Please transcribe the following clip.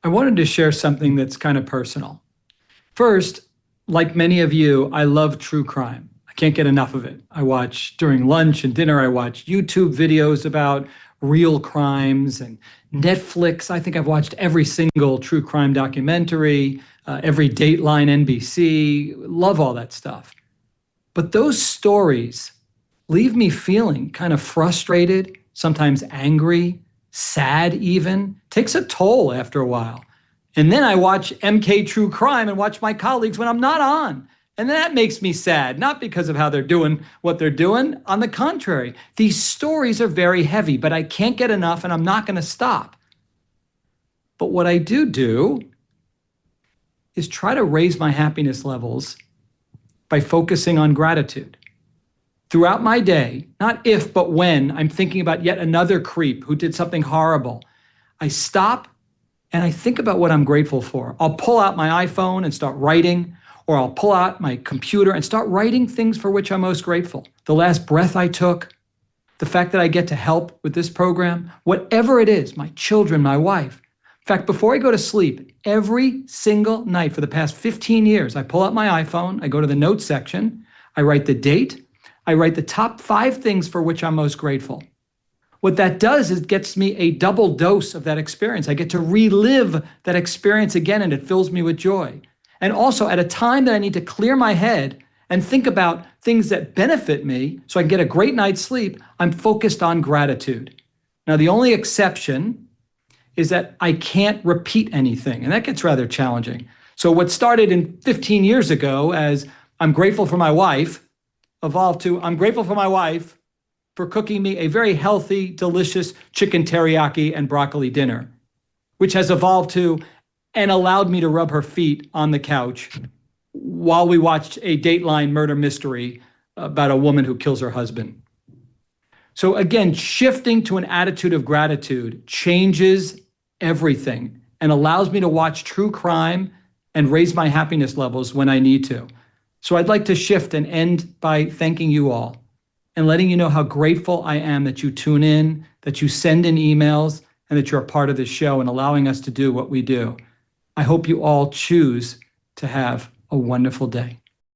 I wanted to share something that's kind of personal. First, like many of you, I love true crime. I can't get enough of it. I watch during lunch and dinner, I watch YouTube videos about real crimes and Netflix. I think I've watched every single true crime documentary, every Dateline NBC, love all that stuff. But those stories leave me feeling kind of frustrated, sometimes angry, sad even. Takes a toll after a while. And then I watch MK True Crime and watch my colleagues when I'm not on. And that makes me sad, not because of how they're doing what they're doing. On the contrary, these stories are very heavy, but I can't get enough and I'm not going to stop. But what I do is try to raise my happiness levels by focusing on gratitude. Throughout my day, not if, but when I'm thinking about yet another creep who did something horrible, I stop and I think about what I'm grateful for. I'll pull out my iPhone and start writing, or I'll pull out my computer and start writing things for which I'm most grateful. The last breath I took, the fact that I get to help with this program, whatever it is, my children, my wife. In fact, before I go to sleep, every single night for the past 15 years, I pull out my iPhone, I go to the notes section, I write the date, I write the top 5 things for which I'm most grateful. What that does is it gets me a double dose of that experience. I get to relive that experience again, and it fills me with joy. And also at a time that I need to clear my head and think about things that benefit me so I can get a great night's sleep, I'm focused on gratitude. Now, the only exception is that I can't repeat anything, and that gets rather challenging. So what started in 15 years ago as I'm grateful for my wife evolved to I'm grateful for my wife for cooking me a very healthy, delicious chicken teriyaki and broccoli dinner, which has evolved to and allowed me to rub her feet on the couch while we watched a Dateline murder mystery about a woman who kills her husband. So again, shifting to an attitude of gratitude changes everything and allows me to watch true crime and raise my happiness levels when I need to. So I'd like to shift and end by thanking you all and letting you know how grateful I am that you tune in, that you send in emails, and that you're a part of this show and allowing us to do what we do. I hope you all choose to have a wonderful day.